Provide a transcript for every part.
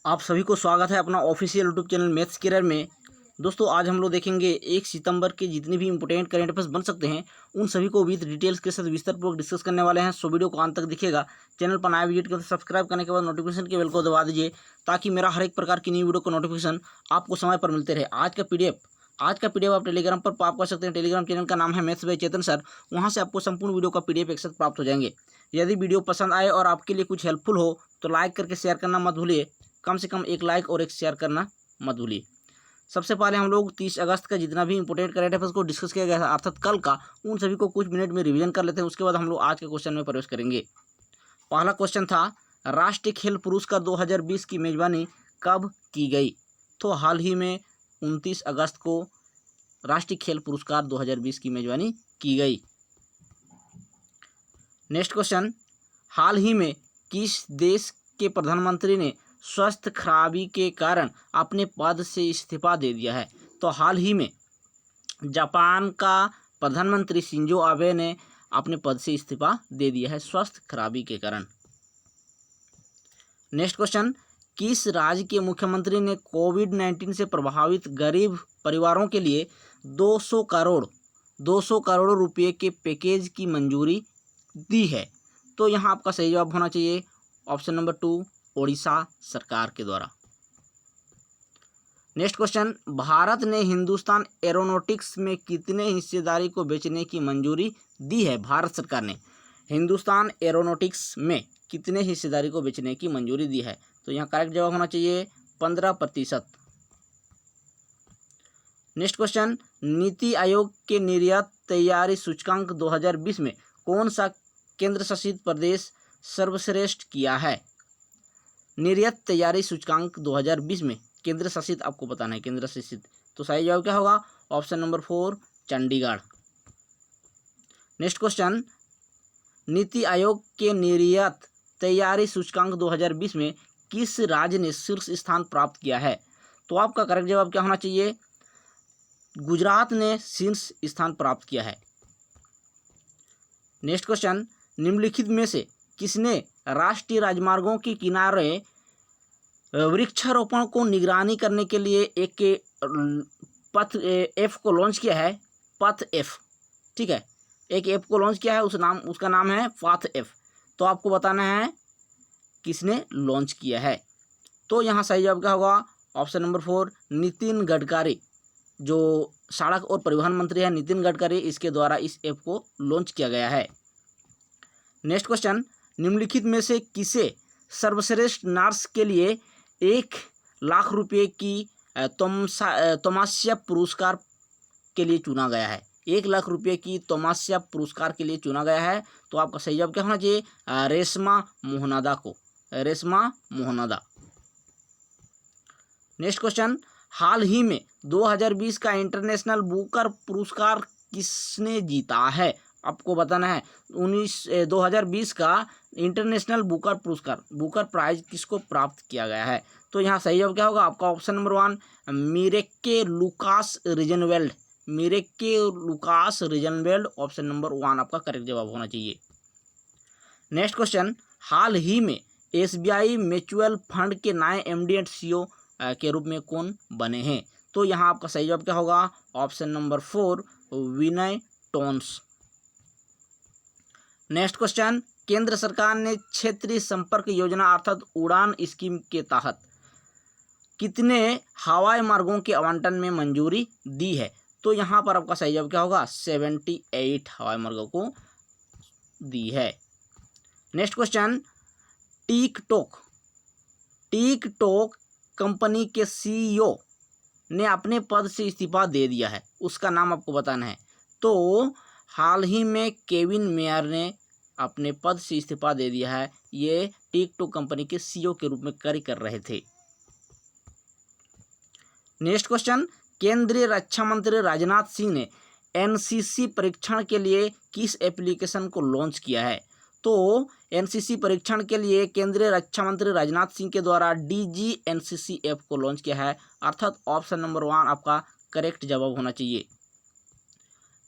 आप सभी को स्वागत है अपना official YouTube channel maths career में। दोस्तों आज हम लोग देखेंगे 1 सितंबर के जितने भी इंपॉर्टेंट करंट अफेयर्स बन सकते हैं उन सभी को विद डिटेल्स के साथ विस्तारपूर्वक डिस्कस करने वाले हैं। सो वीडियो को अंत तक दिखेगा। चैनल पर नया विजिट कर सब्सक्राइब करने के बाद नोटिफिकेशन के बेल को दबा दीजिए ताकि मेरा हर एक प्रकार की नई वीडियो का नोटिफिकेशन आपको समय पर मिलते रहे। आज का पीडीएफ आप टेलीग्राम पर प्राप्त कर सकते हैं। टेलीग्राम चैनल का नाम है मैथ्स बाय चेतन सर। वहाँ से आपको संपूर्ण वीडियो का पीडीएफ एक साथ प्राप्त हो जाएंगे। यदि वीडियो पसंद आए और आपके लिए कुछ हेल्पफुल हो तो लाइक करके शेयर करना मत भूलिए। कम से कम एक लाइक और एक शेयर करना मत भूलिए। सबसे पहले हम लोग 30 अगस्त का जितना भी इंपॉर्टेंट करंट अफेयर्स को डिस्कस किया गया था अर्थात कल का, उन सभी को कुछ मिनट में रिवीजन कर लेते हैं। उसके बाद हम लोग आज के क्वेश्चन में प्रवेश करेंगे। पहला क्वेश्चन था राष्ट्रीय खेल पुरस्कार 2020 की मेजबानी कब की गई? तो हाल ही में 29 अगस्त को राष्ट्रीय खेल पुरस्कार 2020 की मेजबानी की गई। नेक्स्ट क्वेश्चन, हाल ही में किस देश के प्रधानमंत्री ने स्वास्थ्य खराबी के कारण अपने पद से इस्तीफा दे दिया है? तो हाल ही में जापान का प्रधानमंत्री शिंजो आबे ने अपने पद से इस्तीफा दे दिया है स्वास्थ्य खराबी के कारण। नेक्स्ट क्वेश्चन, किस राज्य के मुख्यमंत्री ने कोविड-19 से प्रभावित गरीब परिवारों के लिए 200 करोड़ रुपए के पैकेज की मंजूरी दी है? तो यहाँ आपका सही जवाब होना चाहिए ऑप्शन नंबर 2, ओडिशा सरकार के द्वारा। नेक्स्ट क्वेश्चन, भारत ने हिंदुस्तान एरोनॉटिक्स में कितने हिस्सेदारी को बेचने की मंजूरी दी है? भारत सरकार ने हिंदुस्तान एरोनॉटिक्स में कितने हिस्सेदारी को बेचने की मंजूरी दी है? तो यहाँ करेक्ट जवाब होना चाहिए 15%। नेक्स्ट क्वेश्चन, नीति आयोग के निर्यात तैयारी सूचकांक 2020 में कौन सा केंद्र शासित प्रदेश सर्वश्रेष्ठ किया है? निर्यात तैयारी सूचकांक 2020 में केंद्र शासित आपको बताना है, केंद्र शासित। तो सही जवाब क्या होगा? Option number 4, Chandigarh. Next question, NITI Aayog के निर्यात तैयारी सूचकांक 2020 में किस राज्य ने शीर्ष स्थान प्राप्त किया है? तो आपका करेक्ट जवाब क्या होना चाहिए? गुजरात ने शीर्ष स्थान प्राप्त किया है। नेक्स्ट क्वेश्चन, निम्नलिखित में से किसने राष्ट्रीय राजमार्गों के किनारे वृक्षारोपण को निगरानी करने के लिए एक पथ ऐप को लॉन्च किया है? पथ ऐप, ठीक है, एक ऐप को लॉन्च किया है, उसका नाम है पथ ऐप। तो आपको बताना है किसने लॉन्च किया है। तो यहाँ सही जवाब क्या होगा? Option number 4, Nitin Gadkari. जो सड़क और परिवहन मंत्री है नितिन गडकरी, इसके द्वारा इस ऐप को लॉन्च किया गया है। नेक्स्ट क्वेश्चन, निम्नलिखित में से किसे सर्वश्रेष्ठ नर्स के लिए 1 लाख रुपए की तोमास्या पुरस्कार के लिए चुना गया है? 1 लाख रुपए की तोमास्या पुरस्कार के लिए चुना गया है। तो आपका सही जवाब क्या होना चाहिए? रेशमा मोहनादा को, रेशमा मोहनादा। नेक्स्ट क्वेश्चन, हाल ही में 2020 का इंटरनेशनल बुकर पुरस्कार किसने जीता है? आपको बताना है 2020 का इंटरनेशनल बुकर पुरस्कार, बुकर प्राइज किसको प्राप्त किया गया है? तो यहाँ सही जवाब क्या होगा? आपका option number 1, Marieke Lucas Rijneveld. Marieke Lucas Rijneveld, option number 1 आपका करेक्ट जवाब होना चाहिए। नेक्स्ट क्वेश्चन, हाल ही में एसबीआई म्यूचुअल फंड के नए एमडी एंड सीईओ के रूप में कौन बने हैं? तो यहाँ आपका सही जवाब क्या होगा? ऑप्शन नंबर 4, विनय टोन्स। नेक्स्ट क्वेश्चन, केंद्र सरकार ने क्षेत्रीय संपर्क योजना अर्थात उड़ान स्कीम के तहत कितने हवाई मार्गों के आवंटन में मंजूरी दी है? तो यहाँ पर आपका सही जवाब क्या होगा? 78 हवाई मार्गों को दी है। नेक्स्ट क्वेश्चन, टिकटॉक कंपनी के सीईओ ने अपने पद से इस्तीफा दे दिया है, उसका नाम आपको बताना है। तो हाल ही में केविन मेयर ने अपने पद से इस्तीफा दे दिया है। ये टिकटॉक कंपनी के सीईओ के रूप में कार्य कर रहे थे। नेक्स्ट क्वेश्चन, केंद्रीय रक्षा मंत्री राजनाथ सिंह ने एनसीसी परीक्षण के लिए किस एप्लीकेशन को लॉन्च किया है? तो एनसीसी परीक्षण के लिए केंद्रीय रक्षा मंत्री राजनाथ सिंह के द्वारा डीजी एनसीसी ऐप को लॉन्च किया है, अर्थात ऑप्शन नंबर 1 आपका करेक्ट जवाब होना चाहिए।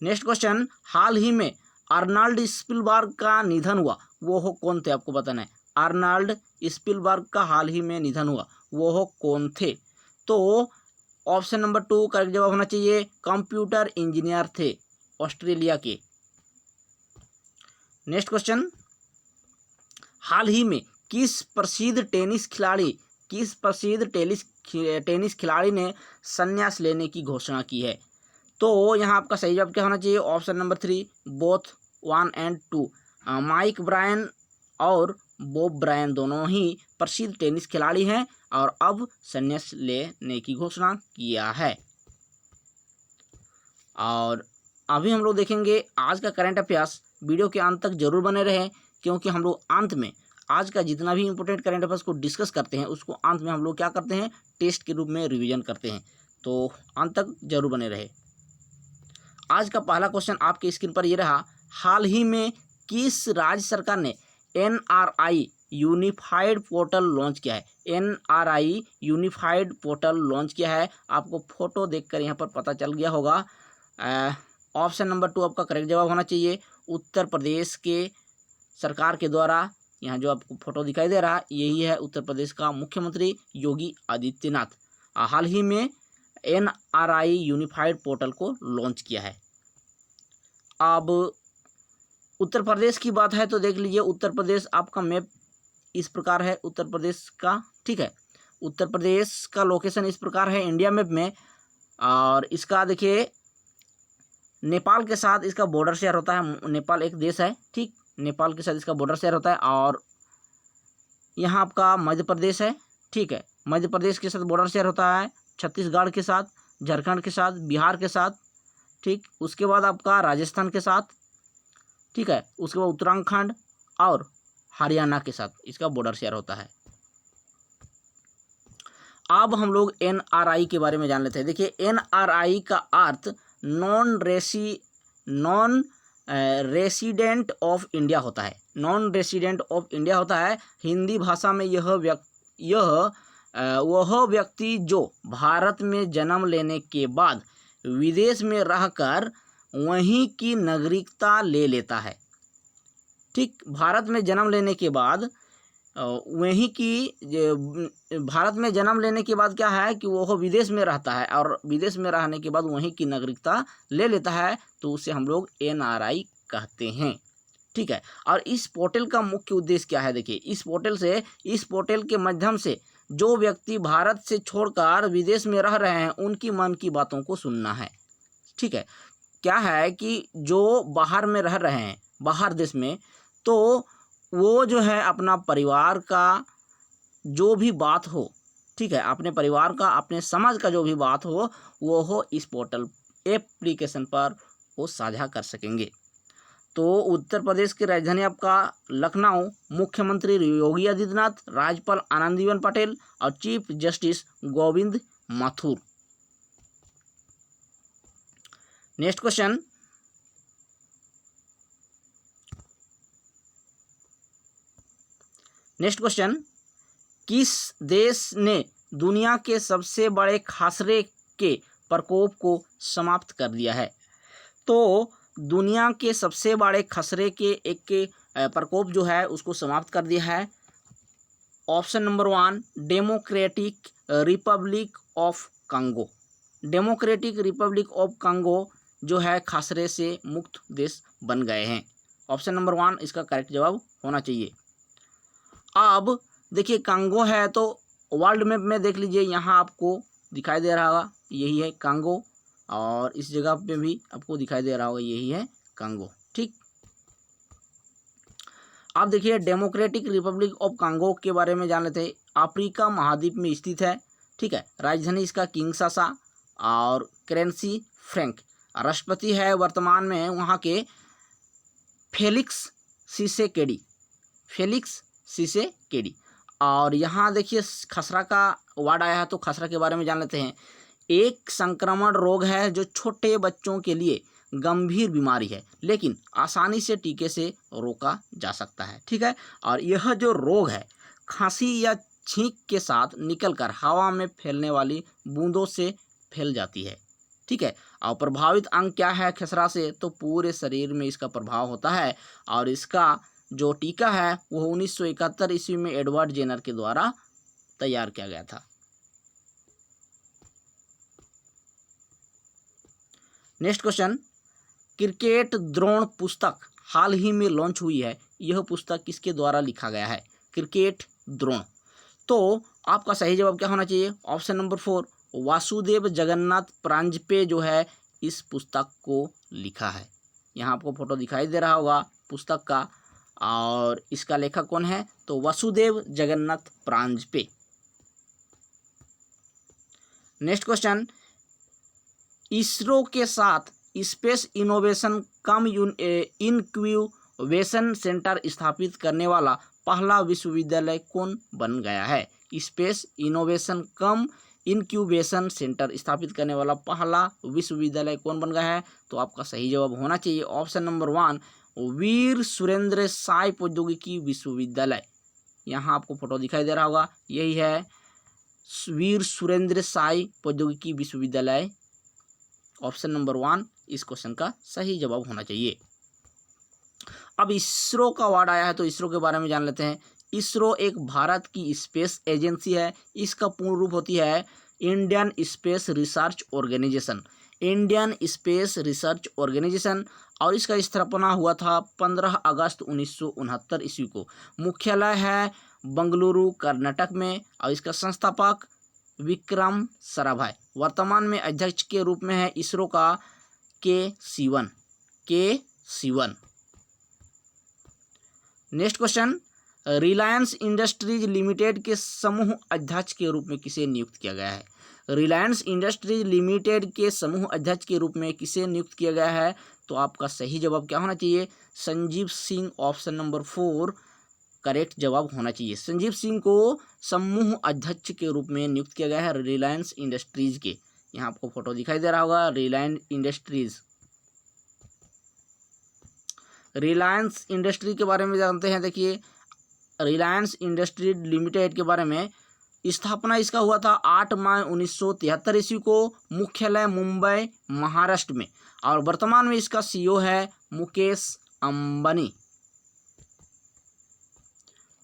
नेक्स्ट क्वेश्चन, हाल ही में अर्नल्ड स्पिलबर्ग का निधन हुआ, वो कौन थे? आपको बताना है। आर्नल्ड स्पिलबर्ग का हाल ही में निधन हुआ, वो कौन थे? तो ऑप्शन नंबर 2 करेक्ट जवाब होना चाहिए, कंप्यूटर इंजीनियर थे ऑस्ट्रेलिया के। नेक्स्ट क्वेश्चन, हाल ही में किस प्रसिद्ध टेनिस खिलाड़ी ने संन्यास लेने की घोषणा की है? तो यहाँ आपका सही जवाब क्या होना चाहिए? Option number 3 both 1 and 2। Mic Brian और बॉब ब्रायन दोनों ही प्रसिद्ध टेनिस खिलाड़ी हैं और अब संन्यास लेने की घोषणा किया है। और अभी हम लोग देखेंगे आज का करंट अफेयर्स। वीडियो के अंत तक जरूर बने रहें, क्योंकि हम लोग अंत में आज का जितना भी इंपॉर्टेंट करंट अफेयर्स को डिस्कस करते हैं उसको अंत में हम लोग क्या करते हैं, टेस्ट के रूप में रिवीजन करते हैं। तो अंत तक जरूर बने रहे। आज का पहला क्वेश्चन आपके स्क्रीन पर ये रहा, हाल ही में किस राज्य सरकार ने NRI यूनिफाइड पोर्टल लॉन्च किया है? NRI यूनिफाइड पोर्टल लॉन्च किया है। आपको फोटो देखकर यहाँ पर पता चल गया होगा। ऑप्शन नंबर 2 आपका करेक्ट जवाब होना चाहिए, उत्तर प्रदेश के सरकार के द्वारा। यहाँ जो आपको फोटो दिखाई दे रहा है यही है उत्तर प्रदेश का मुख्यमंत्री योगी आदित्यनाथ। हाल ही में NRI यूनिफाइड पोर्टल को लॉन्च किया है। अब उत्तर प्रदेश की बात है तो देख लीजिए, उत्तर प्रदेश आपका मैप इस प्रकार है उत्तर प्रदेश का, ठीक है। उत्तर प्रदेश का लोकेशन इस प्रकार है इंडिया मैप में, और इसका देखिए नेपाल के साथ इसका बॉर्डर शेयर होता है। नेपाल एक देश है, ठीक, नेपाल के साथ इसका बॉर्डर शेयर होता है। और यहाँ आपका मध्य प्रदेश है, ठीक है, मध्य प्रदेश के साथ बॉर्डर शेयर होता है, छत्तीसगढ़ के साथ, झारखंड के साथ, बिहार के साथ, ठीक। उसके बाद आपका राजस्थान के साथ, ठीक है। उसके बाद उत्तराखंड और हरियाणा के साथ इसका बॉर्डर शेयर होता है। अब हम लोग NRI के बारे में जान लेते हैं। देखिए NRI का अर्थ नॉन रेसिडेंट ऑफ इंडिया होता है। नॉन रेसिडेंट ऑफ इंडिया होता है। हिंदी भाषा में वह व्यक्ति जो भारत में जन्म लेने के बाद विदेश में रहकर वहीं की नागरिकता ले लेता है, ठीक। भारत में जन्म लेने के बाद भारत में जन्म लेने के बाद क्या है कि वो विदेश में रहता है और विदेश में रहने के बाद वहीं की नागरिकता ले लेता है, तो उसे हम लोग NRI कहते हैं, ठीक है। और इस पोर्टल का मुख्य उद्देश्य क्या है? देखिए इस पोर्टल के माध्यम से जो व्यक्ति भारत से छोड़कर विदेश में रह रहे हैं उनकी मन की बातों को सुनना है, ठीक है। क्या है कि जो बाहर में रह रहे हैं, बाहर देश में, तो वो जो है अपना परिवार का जो भी बात हो, ठीक है, अपने परिवार का, अपने समाज का जो भी बात हो वो हो इस पोर्टल एप्लीकेशन पर वो साझा कर सकेंगे। तो उत्तर प्रदेश की राजधानी आपका लखनऊ, मुख्यमंत्री योगी आदित्यनाथ, राज्यपाल आनंदीबेन पटेल और chief justice Govind Mathur. Next question, किस देश ने दुनिया के सबसे बड़े खसरे के प्रकोप को समाप्त कर दिया है? तो दुनिया के सबसे बड़े खसरे के एक प्रकोप जो है उसको समाप्त कर दिया है। Option number 1 democratic Republic of Congo. Democratic Republic of Congo जो है खसरे से मुक्त देश बन गए हैं। ऑप्शन नंबर 1 इसका करेक्ट जवाब होना चाहिए। अब देखिए कांगो है तो वर्ल्ड मैप में देख लीजिए, यहाँ आपको दिखाई दे रहा होगा यही है कांगो, और इस जगह पे भी आपको दिखाई दे रहा होगा यही है कांगो, ठीक। आप देखिए डेमोक्रेटिक रिपब्लिक ऑफ कांगो के बारे में जान लेते हैं। अफ्रीका महाद्वीप में स्थित है, ठीक है। राजधानी इसका किंगशासा और करेंसी फ्रैंक। राष्ट्रपति है वर्तमान में वहाँ के फेलिक्स सिसेकेडी। और यहाँ देखिए खसरा का वर्ड आया है तो खसरा के बारे में जान लेते हैं। एक संक्रमण रोग है जो छोटे बच्चों के लिए गंभीर बीमारी है, लेकिन आसानी से टीके से रोका जा सकता है, ठीक है। और यह जो रोग है खांसी या छींक के साथ निकलकर हवा में फैलने वाली बूंदों से फैल जाती है, ठीक है। और प्रभावित अंग क्या है खसरा से? तो पूरे शरीर में इसका प्रभाव होता है और इसका जो टीका है वो 1971 ईस्वी में एडवर्ड जेनर के द्वारा तैयार किया गया था। नेक्स्ट क्वेश्चन, क्रिकेट द्रोण पुस्तक हाल ही में लॉन्च हुई है, यह पुस्तक किसके द्वारा लिखा गया है? क्रिकेट द्रोण। तो आपका सही जवाब क्या होना चाहिए? ऑप्शन नंबर 4 वासुदेव जगन्नाथ प्रांजपे जो है इस पुस्तक को लिखा है। यहाँ आपको फोटो दिखाई दे रहा होगा पुस्तक का, और इसका लेखक कौन है? तो वासुदेव जगन्नाथ प्रांजपे। नेक्स्ट क्वेश्चन, इसरो के साथ स्पेस इनोवेशन कम इनक्यूबेशन सेंटर स्थापित करने वाला पहला विश्वविद्यालय कौन बन गया है? स्पेस इनोवेशन कम इनक्यूबेशन सेंटर स्थापित करने वाला पहला विश्वविद्यालय कौन बन गया है? तो आपका सही जवाब होना चाहिए ऑप्शन नंबर 1 वीर सुरेंद्र साय प्रौद्योगिकी विश्वविद्यालय। यहाँ आपको फोटो दिखाई दे रहा होगा, यही है वीर सुरेंद्र साय प्रौद्योगिकी विश्वविद्यालय। ऑप्शन नंबर 1 इस क्वेश्चन का सही जवाब होना चाहिए। अब इसरो का वर्ड आया है तो इसरो के बारे में जान लेते हैं। इसरो एक भारत की स्पेस एजेंसी है। इसका पूर्ण रूप होती है Indian space research organisation, Indian space research organisation, और इसका स्थापना हुआ था 15 अगस्त 1969 ईस्वी को। मुख्यालय है बंगलुरु कर्नाटक में, और इसका संस्थापक विक्रम साराभाई। वर्तमान में अध्यक्ष के रूप में है इसरो का के Sivan. Next question, Reliance industries limited के समूह अध्यक्ष के रूप में किसे नियुक्त किया गया है? रिलायंस इंडस्ट्रीज लिमिटेड के समूह अध्यक्ष के रूप में किसे नियुक्त किया गया है? तो आपका सही जवाब क्या होना चाहिए? Sanjeev Singh. Option number 4 correct जवाब होना चाहिए। संजीव सिंह को समूह अध्यक्ष के रूप में नियुक्त किया गया है रिलायंस इंडस्ट्रीज के। यहाँ आपको फोटो दिखाई दे रहा होगा रिलायंस इंडस्ट्रीज। रिलायंस इंडस्ट्री के बारे में जानते हैं। देखिए रिलायंस इंडस्ट्रीज लिमिटेड के बारे में, स्थापना इसका हुआ था 8 मई 1973 ईस्वी को। मुख्यालय मुंबई महाराष्ट्र में, और वर्तमान में इसका सीईओ है मुकेश अंबानी।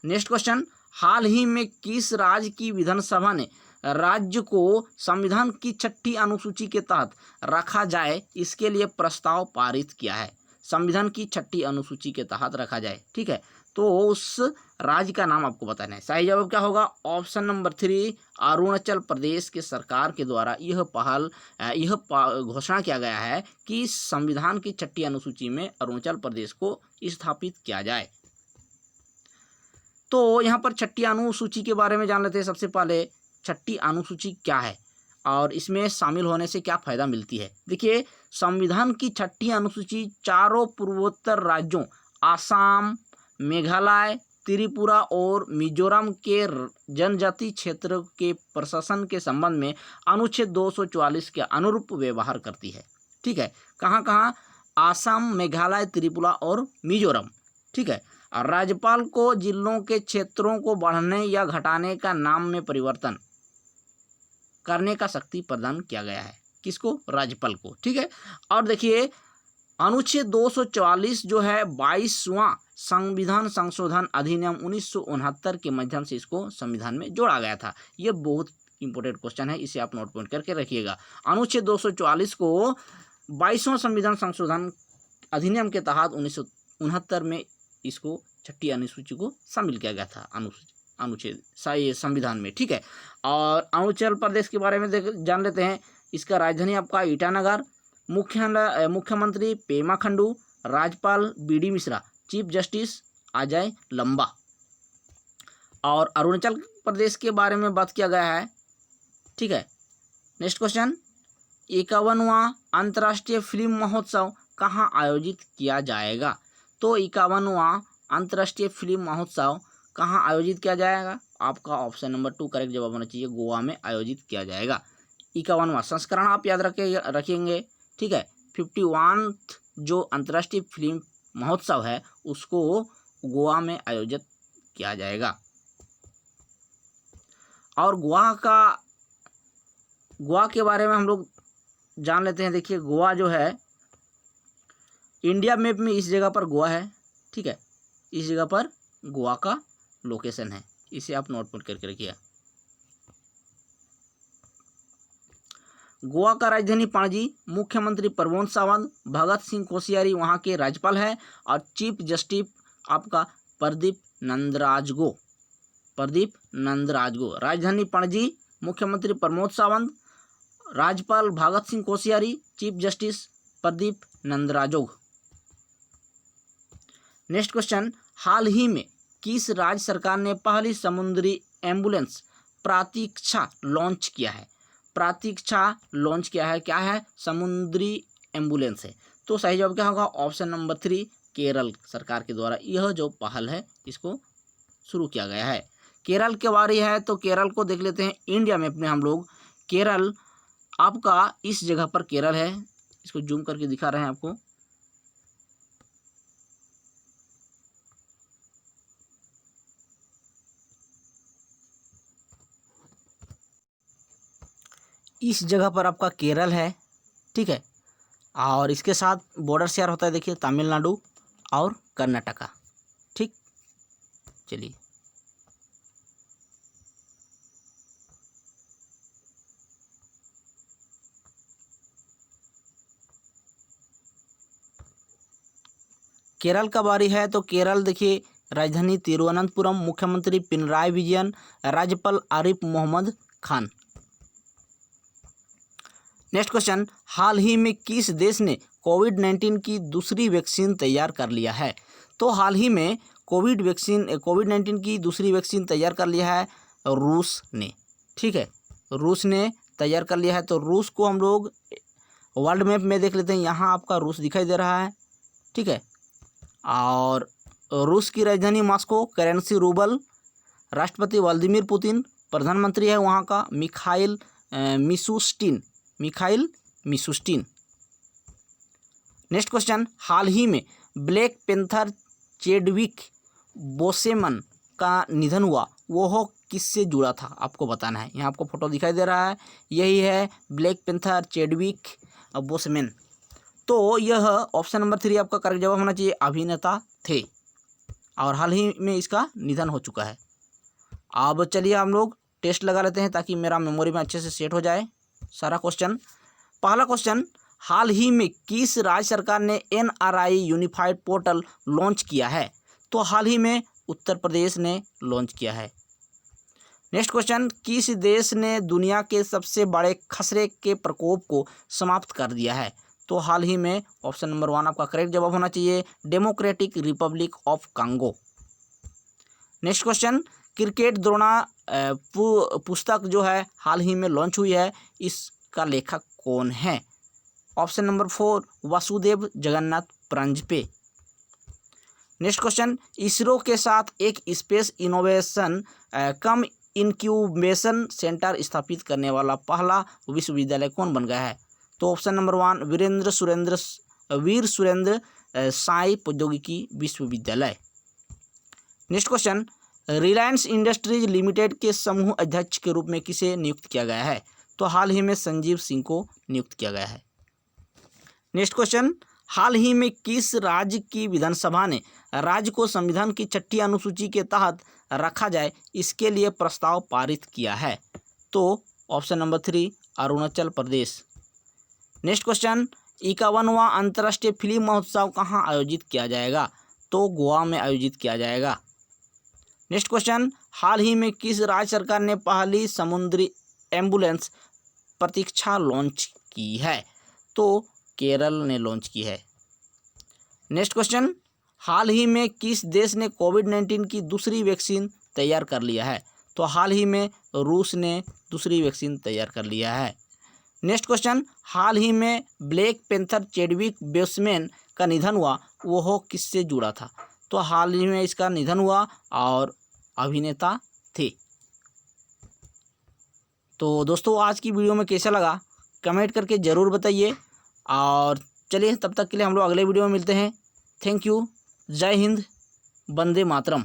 नेक्स्ट क्वेश्चन, हाल ही में किस राज्य की विधानसभा ने राज्य को संविधान की 6ठी अनुसूची के तहत रखा जाए इसके लिए प्रस्ताव पारित किया है? संविधान की 6ठी अनुसूची के तहत रखा जाए, ठीक है, तो उस राज्य का नाम आपको बताना है। सही जवाब क्या होगा? ऑप्शन नंबर 3 अरुणाचल प्रदेश के सरकार के द्वारा यह घोषणा किया गया है कि संविधान की 6ठी अनुसूची में अरुणाचल प्रदेश को स्थापित किया जाए। तो यहाँ पर 6ठी अनुसूची के बारे में जान लेते हैं। सबसे पहले 6ठी अनुसूची क्या है और इसमें शामिल होने से क्या फायदा मिलती है? देखिए संविधान की 6ठी अनुसूची चारों पूर्वोत्तर राज्यों आसाम, मेघालय, त्रिपुरा और मिजोरम के जनजाति क्षेत्र के प्रशासन के संबंध में अनुच्छेद 244 के अनुरूप व्यवहार करती है, ठीक है। कहाँ कहाँ? आसाम, मेघालय, त्रिपुरा और मिजोरम, ठीक है। और राज्यपाल को जिलों के क्षेत्रों को बढ़ने या घटाने का नाम में परिवर्तन करने का शक्ति प्रदान किया गया है। किसको? राज्यपाल को, ठीक है। और देखिए अनुच्छेद 244 जो है 22वां संविधान संशोधन अधिनियम 1969 के माध्यम से इसको संविधान में जोड़ा गया था। ये बहुत इंपॉर्टेंट क्वेश्चन है, इसे आप नोट पॉइंट करके रखिएगा। अनुच्छेद 244 को 22वां संविधान संशोधन अधिनियम के तहत 1969 में इसको 6ठी अनुसूची को शामिल किया गया था अनुच्छेद संविधान में, ठीक है। और अरुणाचल प्रदेश के बारे में जान लेते हैं। इसका राजधानी आपका ईटानगर, मुख्यमंत्री पेमा खंडू, राज्यपाल BD Mishra, chief justice Ajay लंबा। और अरुणाचल प्रदेश के बारे में बात किया गया है, ठीक है। नेक्स्ट क्वेश्चन, 51वां अंतर्राष्ट्रीय फिल्म महोत्सव कहाँ आयोजित किया जाएगा? तो 51वां अंतर्राष्ट्रीय फिल्म महोत्सव कहाँ आयोजित किया जाएगा? आपका ऑप्शन नंबर 2 करेक्ट जवाब होना चाहिए, गोवा में आयोजित किया जाएगा। 51वां संस्करण आप याद रखेंगे, ठीक है। 51वां जो अंतर्राष्ट्रीय फिल्म महोत्सव है उसको गोवा में आयोजित किया जाएगा। और गोवा के बारे में हम लोग जान लेते हैं। देखिए गोवा जो है इंडिया मैप में इस जगह पर गोवा है, ठीक है। इस जगह पर गोवा का लोकेशन है, इसे आप नोट करके रखिए। गोवा का राजधानी पणजी, मुख्यमंत्री प्रमोद सावंत, भगत सिंह कोश्यारी वहाँ के राज्यपाल है और चीफ जस्टिस आपका प्रदीप नंदराजगो। राजधानी पणजी, मुख्यमंत्री प्रमोद सावंत, राज्यपाल Bhagat Singh Koshyari, chief justice Pradeep Nandrajog. Next question, हाल ही में किस राज्य सरकार ने पहली समुद्री एम्बुलेंस प्रतीक्षा लॉन्च किया है? क्या है? समुद्री एम्बुलेंस है। तो सही जवाब क्या होगा? ऑप्शन नंबर 3, केरल सरकार के द्वारा यह जो पहल है इसको शुरू किया गया है। केरल के बारे है तो केरल को देख लेते हैं इंडिया मैप में हम लोग। केरल आपका इस जगह पर केरल है, इसको जूम करके दिखा रहे हैं आपको। इस जगह पर आपका केरल है, ठीक है, और इसके साथ बॉर्डर शेयर होता है, देखिए तमिलनाडु और कर्नाटका, ठीक। चलिए केरल का बारी है तो केरल देखिए राजधानी तिरुवनंतपुरम, मुख्यमंत्री पिनराई विजयन, राज्यपाल आरिफ मोहम्मद खान। नेक्स्ट क्वेश्चन, हाल ही में किस देश ने कोविड-19 की दूसरी वैक्सीन तैयार कर लिया है? तो हाल ही में कोविड-19 की दूसरी वैक्सीन तैयार कर लिया है रूस ने, ठीक है, रूस ने तैयार कर लिया है। तो रूस को हम लोग वर्ल्ड मैप में देख लेते हैं, यहाँ आपका रूस दिखाई दे रहा है, ठीक है, और रूस की राजधानी मॉस्को, करेंसी रूबल, राष्ट्रपति व्लादिमीर पुतिन, प्रधानमंत्री है वहाँ का मिखाइल मिशुस्टिन। नेक्स्ट क्वेश्चन, हाल ही में ब्लैक पैंथर चैडविक बोसेमन का निधन हुआ, वो किससे जुड़ा था? आपको बताना है। यहाँ आपको फोटो दिखाई दे रहा है, यही है ब्लैक पैंथर चैडविक बोसेमन। तो यह ऑप्शन नंबर 3 आपका करेक्ट जवाब होना चाहिए, अभिनेता थे और हाल ही में इसका निधन हो चुका है। अब चलिए हम लोग टेस्ट लगा लेते हैं ताकि मेरा मेमोरी में अच्छे से सेट हो जाए सारा क्वेश्चन। पहला क्वेश्चन, हाल ही में किस राज्य सरकार ने NRI यूनिफाइड पोर्टल लॉन्च किया है? तो हाल ही में उत्तर प्रदेश ने लॉन्च किया है। नेक्स्ट क्वेश्चन, किस देश ने दुनिया के सबसे बड़े खसरे के प्रकोप को समाप्त कर दिया है? तो हाल ही में ऑप्शन नंबर 1 आपका करेक्ट जवाब होना चाहिए, democratic Republic of Congo. Next question, cricket Drona पुस्तक जो है हाल ही में लॉन्च हुई है, इसका लेखक कौन है? Option number 4 Vasudev Jagannath Paranjpe. Next question, ISRO के साथ एक space innovation cum incubation centre स्थापित करने वाला पहला विश्वविद्यालय कौन बन गया है? तो ऑप्शन नंबर 1 वीर सुरेंद्र साई प्रौद्योगिकी विश्वविद्यालय। Next question, Reliance industries limited के समूह अध्यक्ष के रूप में किसे नियुक्त किया गया है? तो हाल ही में संजीव सिंह को नियुक्त किया गया है। नेक्स्ट क्वेश्चन, हाल ही में किस राज्य की विधानसभा ने राज्य को संविधान की 6ठी अनुसूची के तहत रखा जाए इसके लिए प्रस्ताव पारित किया है? तो option number 3 Arunachal Pradesh. Next question, 51वां अंतर्राष्ट्रीय फिल्म महोत्सव कहाँ आयोजित किया जाएगा? तो गोवा में आयोजित किया जाएगा। नेक्स्ट क्वेश्चन, हाल ही में किस राज्य सरकार ने पहली समुद्री एम्बुलेंस प्रतीक्षा लॉन्च की है? तो केरल ने लॉन्च की है। नेक्स्ट क्वेश्चन, हाल ही में किस देश ने कोविड-19 की दूसरी वैक्सीन तैयार कर लिया है? तो हाल ही में रूस ने दूसरी वैक्सीन तैयार कर लिया है। नेक्स्ट क्वेश्चन, हाल ही में ब्लैक पैंथर चैडविक बोसेमन का निधन हुआ, वो किससे जुड़ा था? तो हाल ही में इसका निधन हुआ और अभिनेता थे। तो दोस्तों आज की वीडियो में कैसा लगा कमेंट करके ज़रूर बताइए और चलिए तब तक के लिए हम लोग अगले वीडियो में मिलते हैं। थैंक यू, जय हिंद, वंदे मातरम।